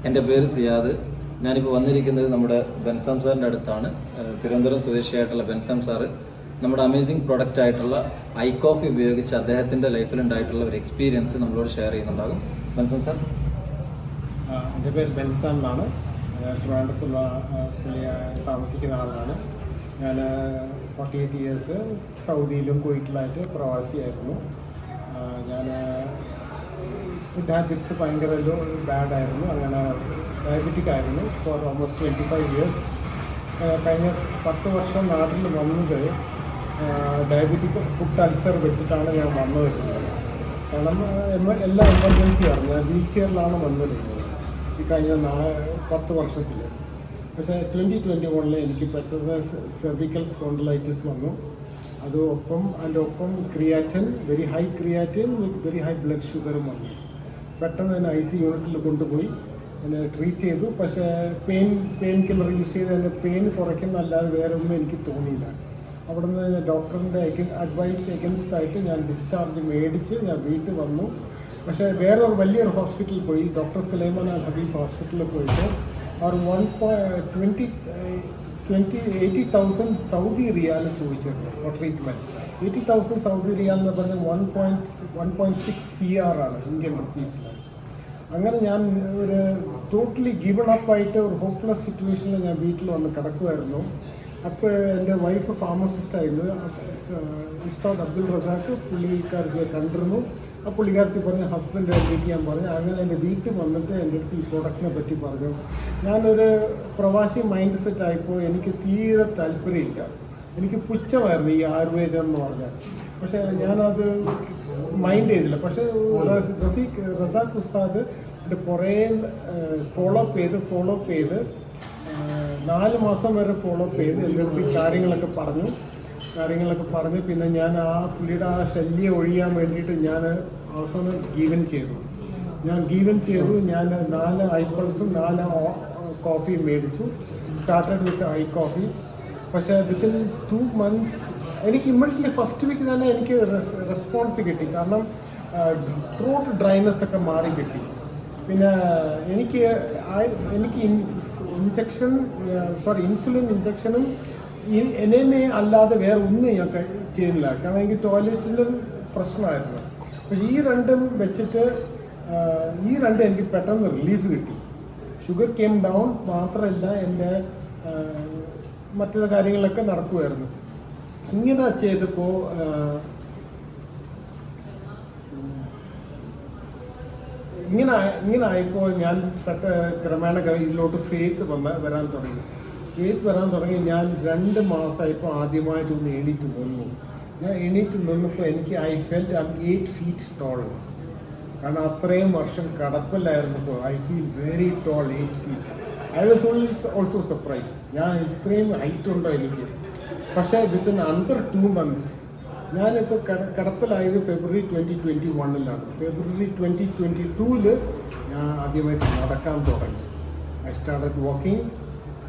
എൻ്റെ പേര് സിയാദ്. ഞാനിപ്പോൾ വന്നിരിക്കുന്നത് നമ്മുടെ ബെൻസാം സാറിൻ്റെ അടുത്താണ്. തിരുവനന്തപുരം സ്വദേശിയായിട്ടുള്ള ബെൻസാം സാറ് നമ്മുടെ അമേസിംഗ് പ്രൊഡക്റ്റ് ആയിട്ടുള്ള ഐ കോഫി ഉപയോഗിച്ച് അദ്ദേഹത്തിൻ്റെ ലൈഫിലുണ്ടായിട്ടുള്ള ഒരു എക്സ്പീരിയൻസ് നമ്മളോട് ഷെയർ ചെയ്യുന്നുണ്ടാകും. ബെൻസാം സാർ. എൻ്റെ പേര് ബെൻസാം എന്നാണ്. ട്രിവാൻഡ്രത്തുള്ള താമസിക്കുന്ന ആളാണ്. ഞാൻ 48 ഇയേഴ്സ് സൗദിയിലും കുവൈറ്റിലായിട്ട് പ്രവാസിയായിരുന്നു. ഞാൻ ഫുഡ് ഹാബിറ്റ്സ് ഭയങ്കര ബാഡായിരുന്നു. അങ്ങനെ ഡയബറ്റിക് ആയിരുന്നു ഫോർ ഓൾമോസ്റ്റ് 25 ഇയേഴ്സ്. കഴിഞ്ഞ 10 വർഷം നാട്ടിൽ വന്നത് ഡയബറ്റിക് ഫുഡ് അൾസർ വെച്ചിട്ടാണ് ഞാൻ വന്നു വരുന്നത്. കാരണം എല്ലാം എമർജൻസിയാണ്. ഞാൻ വീൽ ചെയറിലാണ് വന്നിരുന്നത് ഈ കഴിഞ്ഞ 10 വർഷത്തിൽ. പക്ഷേ 2021 എനിക്ക് പെട്ടെന്ന് സെർവിക്കൽ സ്പോണ്ടിലൈറ്റിസ് വന്നു. അതിൻ്റെ ഒപ്പം creatine, very high creatine with very high blood ഷുഗറും വന്നു. പെട്ടെന്ന് തന്നെ IC യൂണിറ്റിൽ കൊണ്ടുപോയി എന്നെ ട്രീറ്റ് ചെയ്തു. പക്ഷേ പെയിൻ കില്ലർ യൂസ് ചെയ്ത് എൻ്റെ പെയിൻ കുറയ്ക്കുന്നല്ലാതെ വേറെ ഒന്നും എനിക്ക് തോന്നിയില്ല. അവിടെ നിന്ന് ഡോക്ടറിൻ്റെ അഡ്വൈസ് എഗൻസ്റ്റ് ആയിട്ട് ഞാൻ ഡിസ്ചാർജ് മേടിച്ച് ഞാൻ വീട്ടിൽ വന്നു. പക്ഷേ വേറൊരു വലിയൊരു ഹോസ്പിറ്റലിൽ പോയി, ഡോക്ടർ സുലൈമാൻ അൽ ഹബീബ് ഹോസ്പിറ്റലിൽ പോയിട്ട് അവർ 80,000 സൗദി റിയാൽ ചോദിച്ചിരുന്നു ഫോർ ട്രീറ്റ്മെൻറ്റ്. 80,000 സൗദി റിയാൽ എന്ന് പറഞ്ഞാൽ 1.6 CR ആണ് ഇന്ത്യൻ റുപ്പീസിലാണ്. അങ്ങനെ ഞാൻ ഒരു ടോട്ടലി ഗിവൺ അപ്പ് ആയിട്ട് ഒരു ഹോപ്പ്ലെസ് സിറ്റുവേഷനിൽ ഞാൻ വീട്ടിൽ വന്ന് കിടക്കുമായിരുന്നു. അപ്പോൾ എൻ്റെ വൈഫ് ഫാർമസിസ്റ്റ് ആയിരുന്നു, ഉസ്താദ് അബ്ദുൾ റസാഖ്. പുള്ളിക്കാരത്തിയെ കണ്ടിരുന്നു. ആ പുള്ളിക്കാരത്തി പറഞ്ഞ് ഹസ്ബൻഡ് മീറ്റ് ചെയ്യാൻ പറഞ്ഞു. അങ്ങനെ എൻ്റെ വീട്ടിൽ വന്നിട്ട് എൻ്റെ അടുത്ത് ഈ പ്രോഡക്റ്റിനെ പറ്റി പറഞ്ഞു. ഞാനൊരു പ്രവാസി മൈൻഡ് സെറ്റ് ആയപ്പോൾ എനിക്ക് തീരെ താല്പര്യമില്ല. എനിക്ക് പുച്ഛമായിരുന്നു ഈ ആയുർവേദം എന്ന് പറഞ്ഞാൽ. പക്ഷേ ഞാനത് മൈൻഡ് ചെയ്തില്ല. പക്ഷേ റസാഖ് ഉസ്താദ് എൻ്റെ കുറേ ഫോളോ അപ്പ് ചെയ്ത് 4 മാസം വരെ ഫോളോ അപ്പ് ചെയ്ത് എൻ്റെ അടുത്ത് കാര്യങ്ങളൊക്കെ പറഞ്ഞു. പിന്നെ ഞാൻ ആ പുള്ളിയുടെ ആ ശല്യം ഒഴിയാൻ വേണ്ടിയിട്ട് ഞാൻ അവസാനം ഗീവൻ ചെയ്തു. ഞാൻ 4 ഐപ്പിൾസും 4 കോഫിയും മേടിച്ചു. Started with I coffee. പക്ഷേ വിത്തിൻ 2 months എനിക്ക് ഇമ്മീഡിയറ്റ്ലി ഫസ്റ്റ് വീക്ക് തന്നെ എനിക്ക് റെസ്പോൺസ് കിട്ടി. കാരണം ത്രോട്ട് ഡ്രൈനെസ് ഒക്കെ മാറി കിട്ടി. പിന്നെ എനിക്ക് ഇൻസുലിൻ ഇഞ്ചക്ഷനും എന്നെ അല്ലാതെ വേറെ ഒന്നും ഞാൻ ചെയ്യുന്നില്ല. കാരണം എനിക്ക് ടോയ്ലറ്റിൻ്റെ പ്രശ്നമായിരുന്നു. പക്ഷേ ഈ രണ്ടും വെച്ചിട്ട് എനിക്ക് പെട്ടെന്ന് റിലീഫ് കിട്ടി. ഷുഗർ കെയിം ഡൗൺ മാത്രമല്ല, എൻ്റെ മറ്റുള്ള കാര്യങ്ങളൊക്കെ നടക്കുമായിരുന്നു. ഇങ്ങനെ ചെയ്തപ്പോൾ ഇങ്ങനെ ആയപ്പോൾ ഞാൻ ക്രമേണ ഇതിലോട്ട് ഫെയ്ത്ത് വരാൻ തുടങ്ങി. ഞാൻ 2 മാസമായപ്പോൾ ആദ്യമായിട്ടൊന്ന് എണീറ്റ് നിന്നു. ഞാൻ എണീറ്റ് നിന്നപ്പോൾ എനിക്ക് I felt I 8 feet tall. കാരണം അത്രയും വർഷം കിടപ്പില്ലായിരുന്നപ്പോൾ I feel very tall, 8 feet. I was also surprised. ഞാൻ ഇത്രയും ഹൈറ്റ് ഉണ്ടോ എനിക്ക്. പക്ഷേ വിത്തിൻ അണ്ടർ 2 months ഞാനിപ്പോൾ കിടപ്പിലായത് ഫെബ്രുവരി 2021 ഫെബ്രുവരി 2022 ഞാൻ ആദ്യമായിട്ട് നടക്കാൻ തുടങ്ങി. I started walking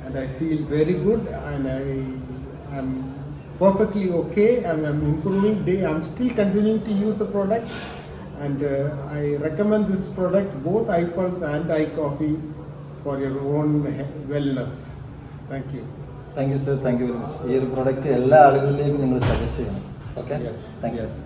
and I feel very good, and I am perfectly okay. I'm improving day. I'm still continuing to use the product, and I recommend this product, both iPulse and iCoffee, for your own wellness. Thank you. Thank you, sir. Thank you very much. ഈ ഒരു product എല്ലാ ആളുകളിലേക്കും നിങ്ങൾ suggest ചെയ്യണം. Okay, Yes. Thank you. Yes.